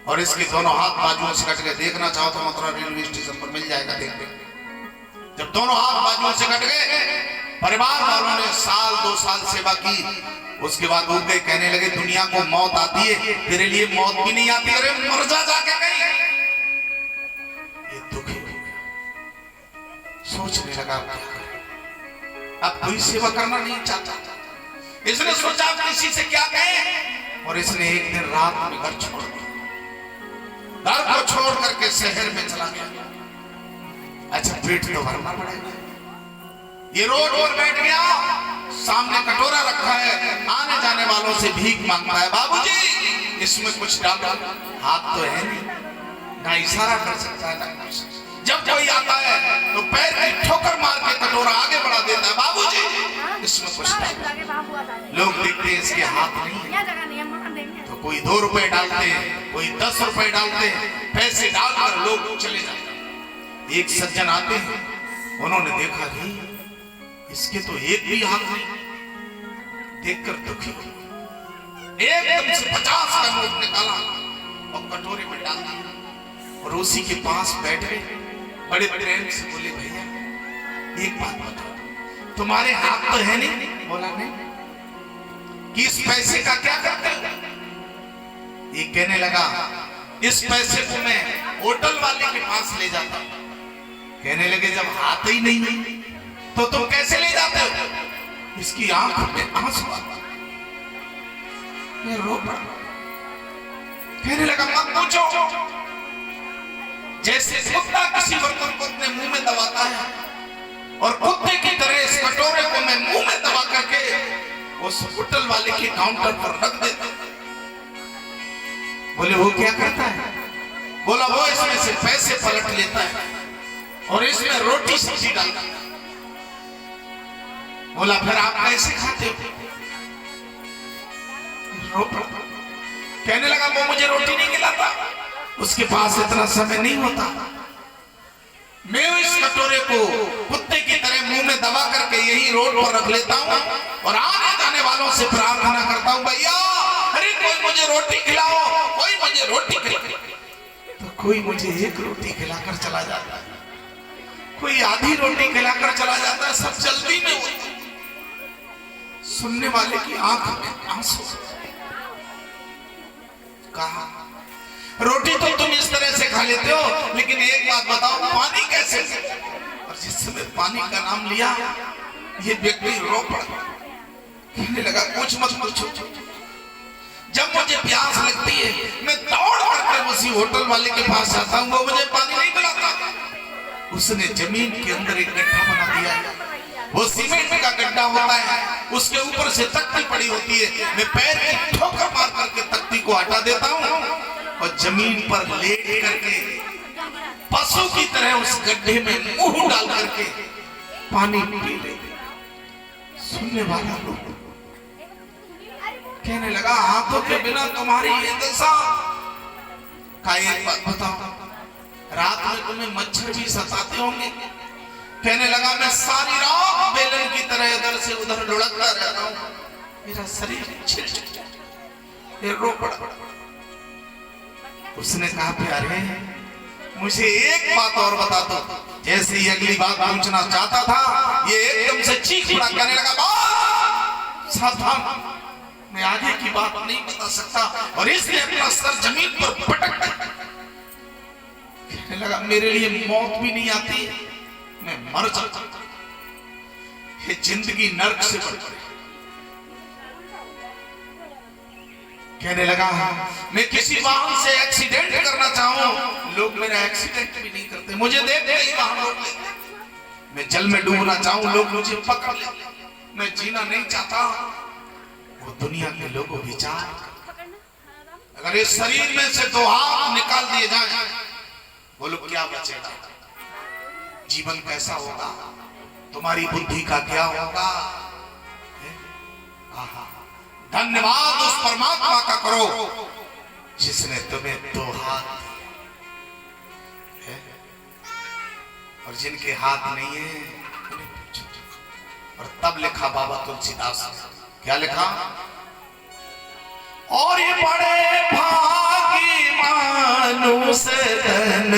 और इसके दोनों हाथ बाजुओं से कट गए। देखना चाहो तो मथुरा रेलवे स्टेशन पर मिल जाएगा, देख ले। जब दोनों हाथ बाजुओं से कट गए, परिवार वालों ने 1-2 साल सेवा की। उसके बाद उठ गए, कहने लगे दुनिया को मौत आती है, तेरे लिए मौत भी नहीं आती। अरे मर जा जाके कहीं। ये दुखी हो गया, सोचने लगा अब क्या करें। अब कोई सेवा करना नहीं चाहता। इसने सोचा किसी से क्या कहे, और इसने एक दिन रात में घर छोड़ दिया। घर को छोड़ करके शहर में चला गया। अच्छा पेट तो भरना पड़ेगा। ये रोड पर बैठ गया, सामने कटोरा रखा है, आने जाने वालों से भीख मांगता है। बाबूजी इसमें कुछ डालो। हाथ तो है नहीं, ना इशारा कर सकता है ना कुछ। जब कोई आता है तो पैर की ठोकर मार के कटोरा आगे बढ़ा देता है। बाबूजी इसमें कुछ डालो। लोग देखते हैं इसके हाथ नहीं है, तो कोई 2 रुपए डालते हैं, कोई 10 रुपए डालते हैं। पैसे डालकर लोग चले जाते हैं। एक सज्जन आते हैं, उन्होंने देखा कि इसके तो एक भी हाथ नहीं। देखकर दुखी हो, एकदम से 50 का नोट निकाला और कटोरे में डाल दिया। और उसी के पास बैठे बड़े प्रेम से बोले, भैया एक बात बताओ, तुम्हारे हाथ तो है नहीं? बोला नहीं। कि इस पैसे का क्या करते हो? ये कहने लगा, इस पैसे को मैं होटल वाले के पास ले जाता हूं। कहने लगे जब हाथ ही नहीं तो तुम कैसे ले जाते हो? इसकी आंख में आंसू आता, रो पड़ा। कहने लगा मत पूछो। जैसे कुत्ता किसी बर्तन को अपने मुंह में दबाता है, और कुत्ते की तरह इस कटोरे को मैं मुंह में दबा करके उस होटल वाले के काउंटर पर रख देता। बोले वो क्या करता है? बोला वो इसमें से पैसे पलट लेता है और इसमें रोटी सब्जी डालता है। बोला फिर आप कैसे खाते हो? कहने लगा वो मुझे रोटी नहीं खिलाता, उसके पास इतना समय नहीं होता। मैं इस कटोरे को कुत्ते की तरह मुंह में दबा करके यही रोड पर रख लेता हूँ और आने जाने वालों से प्रार्थना करता हूँ, भैया अरे कोई मुझे रोटी खिलाओ, कोई मुझे रोटी खिलाओ। तो कोई मुझे एक रोटी खिलाकर चला जाता है, कोई आधी रोटी खिलाकर चला जाता है। सब जल्दी में होता है। सुनने वाले की आंख में आंसू। कहा रोटी तो तुम इस तरह से खा लेते हो, लेकिन एक बात बताओ पानी कैसे? और जिस समय पानी का नाम लिया ये व्यक्ति रो पड़ा। कहने लगा कुछ मत पूछो, जब मुझे प्यास लगती है मैं दौड़ करके उसी होटल वाले के पास जाता हूँ, वो मुझे पानी नहीं पिलाता। उसने जमीन के अंदर एक गड्ढा बना दिया है, वो सीमेंट का गड्ढा होता है, उसके ऊपर से तख्ती पड़ी होती है। मैं पैर की ठोकर मार करके तख्ती को हटा देता हूँ और जमीन पर लेट करके पशु की तरह उस गड्ढे में मुंह डाल करके पानी पी ले। सुनने वाला लोग कहने लगा हाथों के बिना तुम्हारी ये दशा का। एक बात बताओ, रात में तुम्हें मच्छर भी सताते होंगे? कहने लगा मैं सारी रात बेलन की तरह इधर से उधर लुढ़कता रहता हूँ, मेरा शरीर छिल रो पड़ा। उसने कहा प्यारे मुझे एक बात और बता दो। जैसे ही अगली बात पूछना चाहता था ये एकदम से चीख पड़ा। कहने लगा सावधान, मैं आगे की बात नहीं बता सकता। और इसने अपना सर जमीन पर पटक दिया। कहने लगा मेरे लिए मौत भी नहीं आती, मैं मर जाता। ये जिंदगी नर्क से बढ़ गई। कहने लगा मैं किसी वाहन से एक्सीडेंट करना चाहूं, लोग मेरा एक्सीडेंट भी नहीं करते, मुझे देख के ही वाहन रोक लेते। मैं जल में डूबना चाहूं, लोग मुझे पकड़ लेते। मैं जीना नहीं चाहता। वो दुनिया के लोगों विचार, अगर इस शरीर में से दो हाथ निकाल दिए जाएं, बोलो क्या बचेगा? जीवन कैसा होगा? तुम्हारी बुद्धि का क्या होगा? धन्यवाद उस परमात्मा का करो जिसने तुम्हें दो हाथ दिए और जिनके हाथ नहीं है। और तब लिखा बाबा तुलसीदास, क्या लिखा? और ये बड़े भागी मानुष धन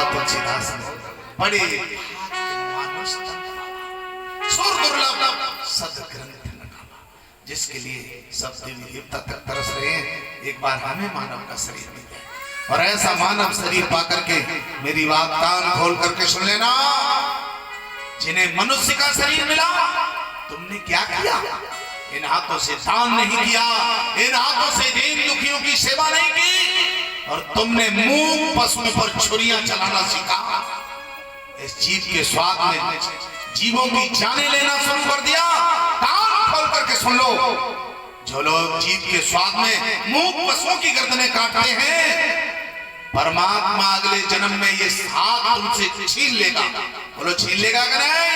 तुलसीदास ने बड़े मानुष सुर दुर्लभ सदग्रंथ नकामा, जिसके लिए सब देवी देवता तक तरस रहे हैं। एक बार हमें मानव का शरीर मिल जाए, और ऐसा मानव शरीर पाकर के मेरी बात कान खोल करके सुन लेना। जिन्हें मनुष्य का शरीर मिला, तुमने क्या किया? इन हाथों से दान नहीं किया, इन हाथों से दीन दुखियों की सेवा नहीं की, और तुमने मूक पशुओं पर छुरियां चलाना सीखा। इस जीव के स्वाद में जीवों की जाने लेना शुरू कर दिया। कान खोल करके सुन लो, जो लोग जीव के स्वाद में मूक पशुओं की गर्दनें काटते हैं, परमात्मा अगले जन्म में ये हाथ तुमसे छीन लेगा। बोलो छीन लेगा कि नहीं?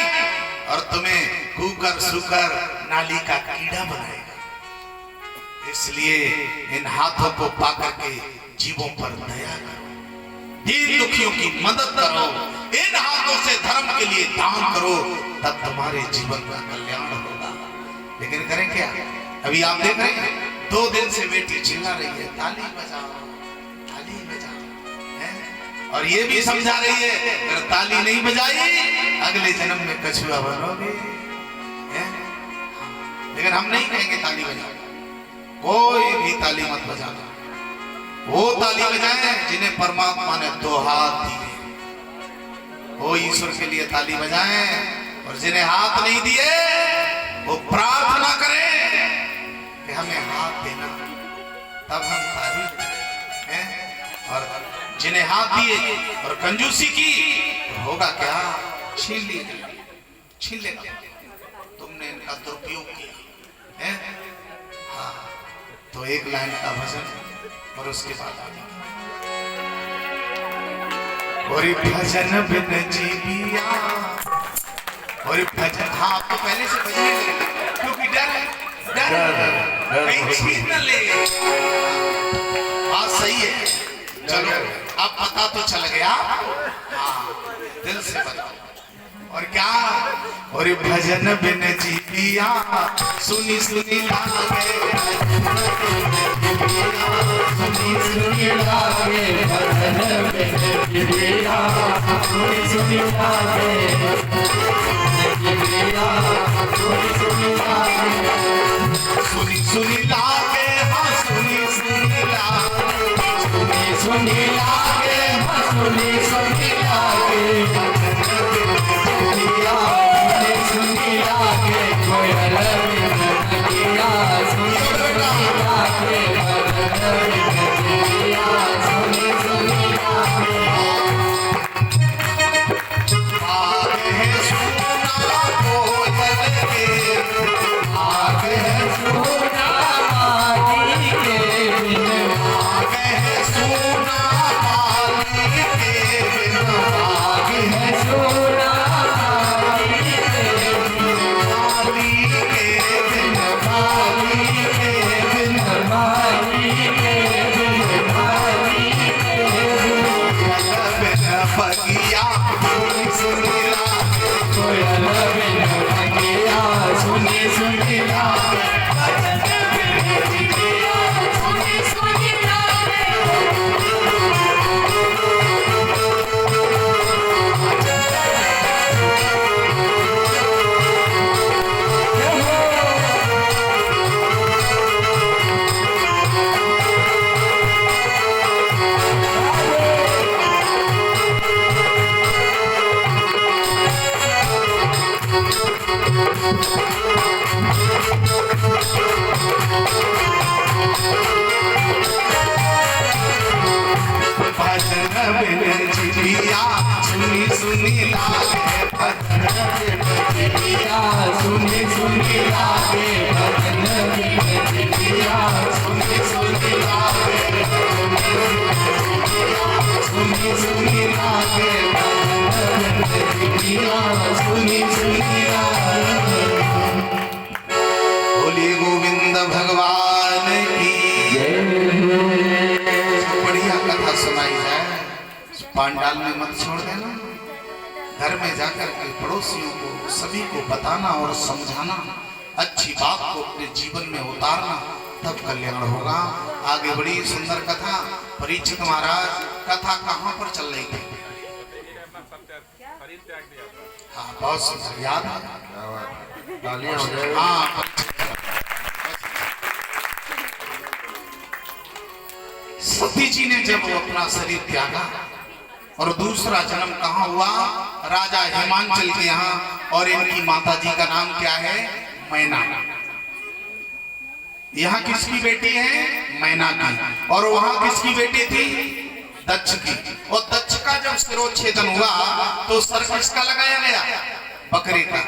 और तुम्हें कुकर सुकर नाली का कीड़ा बनाएगा। इसलिए इन हाथों को पाकर के जीवों पर दया करो, दीन दुखियों की मदद करो, इन हाथों से धर्म के लिए दान करो, तब तुम्हारे जीवन का कल्याण होगा। लेकिन करें क्या? अभी आप देख रहे हैं 2 दिन से बेटी चिल्ला रही है, ताली बजाओ, ताली बजाओ, और ये भी समझा रही है अगर ताली नहीं बजाई अगले जन्म में कछुआ बनोगे। लेकिन हम नहीं कहेंगे ताली बजाओ, कोई भी ताली मत बजाना। वो ताली बजाएं जिन्हें परमात्मा ने 2 हाथ दिए, वो ईश्वर के लिए ताली बजाएं। और जिन्हें हाथ नहीं दिए वो प्रार्थना करें कि हमें हाथ देना, तब हम ताली बजाएं। और जिन्हें हाथ दिए और कंजूसी की तो होगा क्या? छीन लेगा। तुमने इनका दुरुपयोग किया है। हाँ, तो एक लाइन का भजन और उसके बाद और भजन बिन जीविया, और भजन। हाँ, आपको पहले से बजने लगे क्योंकि डर कहीं छीन न ले। बात सही है, चलो अब पता तो चल गया। हाँ, दिल से बताओ। और क्या? और भजन बिन जीविया, सुनी सुनी लागे, सुनी सुनी लागे भजन बिन जीविया, सुनी सुनी लागे जीविया, सुनी सुनी लागे, सुनी सुनी लागे, हाँ सुनी सुनी लागे, सुनी सुनी लागे, हाँ सुनी सुनी लागे, सुनी सुनी लागे कोयल बिन जीविया, सुनी सुनी लागे भजन बिन जीविया, सुनी सुनी लागे। आगे है सुना कोयल के, आगे है सोना माली के बिन, आगे है सुना माली के बिन, आगे है सोना माली के बिन, माली के बिन, माली के बिन, माली के बिन, माली के बिन, बिन बगिया सुनी सुनी लागे, कोयल बिन बगिया, सुनी सुनी लागे, भजन बिन जीविया, सुनी सुनी लागे, बिन चिड़िया सुनी सुनी लागे भजन बिन चिड़िया सुनी सुनी लागे भजन बिन चिड़िया सुनी सुनी लागे सुनी सुनी लागे भजन बिन चिड़िया सुनी सुनी लागे। बोलिए गोविंद भगवान की बढ़िया कथा सुनाई है। पांडाल में मत छोड़ देना, घर में जाकर के पड़ोसियों को सभी को बताना और समझाना, अच्छी बात को अपने जीवन में उतारना, तब कल्याण होगा। आगे बड़ी सुंदर कथा। परीक्षित महाराज, कथा कहाँ पर चल रही थी? हाँ, बहुत सुंदर, याद है। हाँ, सती जी ने जब अपना शरीर त्यागा और दूसरा जन्म कहाँ हुआ? राजा हिमांचल के यहाँ। और इनकी माता जी का नाम क्या है? मैना। यहाँ किसकी बेटी है? मैना की। और वहां किसकी बेटी थी? दक्ष की। और दक्ष का जब सिरोच्छेदन हुआ तो सर किसका लगाया गया? बकरे का।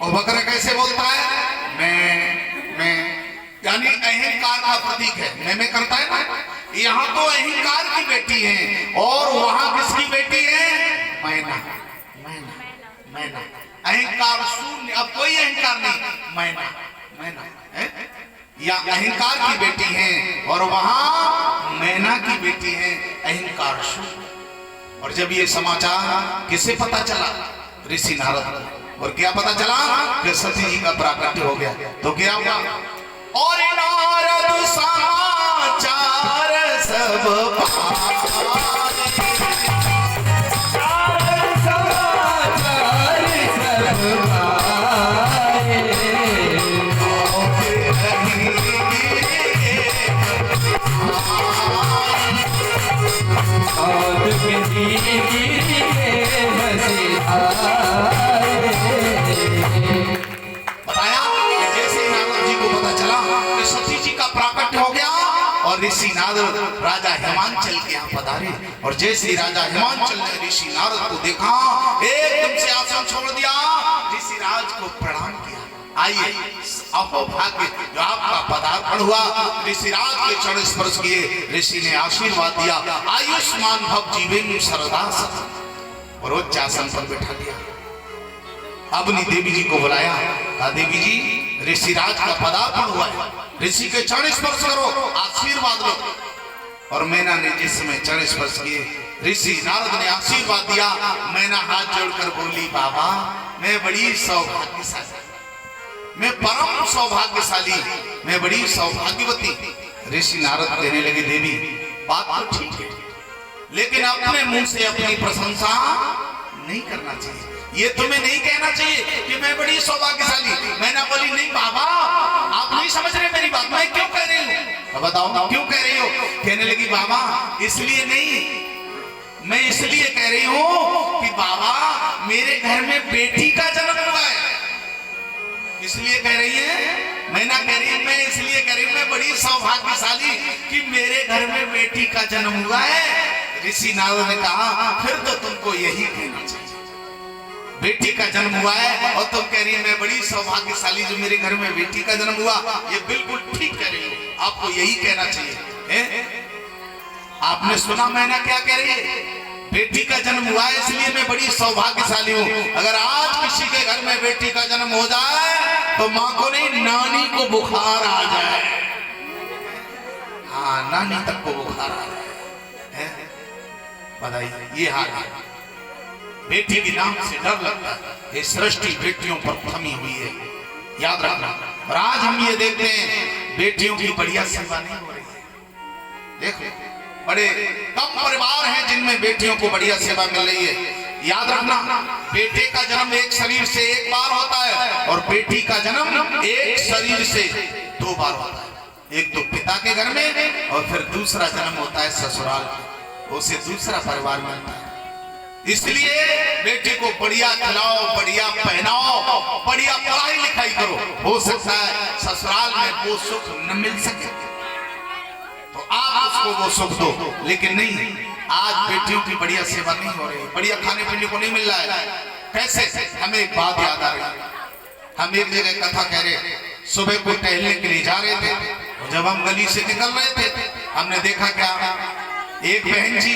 और बकरा कैसे बोलता है? मैं, यानी अहंकार का प्रतीक है। मैं करता है ना। यहाँ तो अहंकार की बेटी है और वहां किसकी बेटी है? मैना। मैना, मैना, अहंकार शून्य, अब कोई अहंकार नहीं। मैना, मैना है या अहंकार की बेटी है और वहां मैना की बेटी है, अहंकार शून्य। और जब ये समाचार किसे पता चला? ऋषि नारद। और क्या पता चला? कि सती जी का प्राकट्य हो गया। तो क्या हुआ? और नारद समाचार सब ऋषि नारद राजा हिमांचल के यहाँ पधारे। और जैसे राजा हिमांचल ने ऋषि नारद को देखा, एकदम से आसन छोड़ दिया, ऋषि राज को प्रणाम किया। आइए, अहो भाग्य जो आपका पदार्पण हुआ। ऋषि राज के चरण स्पर्श किए, ऋषि ने आशीर्वाद दिया, आयुष्मान भव जीवेन शरदा सत। और उच्च आसन पर बैठा दिया। अपनी देवी जी को बुलाया, कहा देवी जी ऋषि राज का पदार्पण हुआ है, ऋषि के चरण स्पर्श करो, आशीर्वाद लो। और मैना ने जिस समय चरण स्पर्श किए, ऋषि नारद ने आशीर्वाद दिया। मैना हाथ जोड़कर बोली, बाबा मैं बड़ी सौभाग्यशाली, मैं परम सौभाग्यशाली, मैं बड़ी सौभाग्यवती। ऋषि नारद कहने लगे, देवी बात तो ठीक है, लेकिन अपने मुंह से अपनी प्रशंसा नहीं करना चाहिए। ये तुम्हें नहीं कहना चाहिए कि मैं बड़ी सौभाग्यशाली। मैंने बोली, नहीं बाबा आप नहीं समझ रहे मेरी बात, मैं क्यों कह रही हूँ? बताओ क्यों कह रही हो? कहने लगी, बाबा इसलिए नहीं, मैं इसलिए कह रही हूँ कि बाबा मेरे घर में बेटी का जन्म हुआ है, इसलिए कह रही है। मैं ना कह रही हूँ, मैं इसलिए कह रही हूँ मैं बड़ी सौभाग्यशाली कि मेरे घर में बेटी का जन्म हुआ है। ऋषि नारद ने कहा, फिर तो तुमको यही कहना चाहिए, बेटी का जन्म हुआ है और तुम कह रही है मैं बड़ी सौभाग्यशाली जो मेरे घर में बेटी का जन्म हुआ। ये बिल्कुल ठीक कह रही हो, आपको यही कहना चाहिए। आपने सुना मैना क्या कह रही है? बेटी का जन्म हुआ है इसलिए मैं बड़ी सौभाग्यशाली हूँ। अगर आज किसी के घर में बेटी का जन्म हो जाए तो माँ को नहीं, नानी को बुखार आ जाए। हाँ, नानी तक को बुखार आ जाए। बताइए, ये हाल है। बेटी के नाम से डर लगता है। ये सृष्टि बेटियों पर थमी हुई है, याद रखना। और आज हम ये देखते हैं बेटियों की बढ़िया सेवा नहीं हो रही है। देखो, बड़े कम परिवार हैं जिनमें बेटियों को बढ़िया सेवा मिल रही है। याद रखना, बेटे का जन्म एक शरीर से एक बार होता है और बेटी का जन्म एक शरीर से दो बार होता है। एक तो पिता के घर में और फिर दूसरा जन्म होता है ससुराल, उसे दूसरा परिवार मिलता है। इसलिए बेटे को बढ़िया खिलाओ, बढ़िया पहनाओ, बढ़िया पढ़ाई लिखाई करो। हो सकता है ससुराल में वो सुख न मिल सके तो आप उसको वो सुख दो, लेकिन नहीं, आज बेटियों की बढ़िया सेवा नहीं हो रही, बढ़िया खाने पीने को नहीं मिल रहा है। कैसे? हमें एक बात याद आ रही है। हम एक जगह कथा कह रहे, सुबह को टहलने के लिए जा रहे थे, और जब हम गली से निकल रहे थे, हमने देखा क्या, एक बहन जी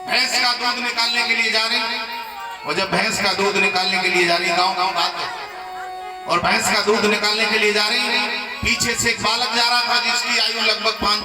भैंस का दूध निकालने के लिए जा रही, और जब भैंस का दूध निकालने के लिए जा रही, गांव गांव बात है, और भैंस का दूध निकालने के लिए जा रही, पीछे से एक बालक जा रहा था जिसकी आयु लगभग 5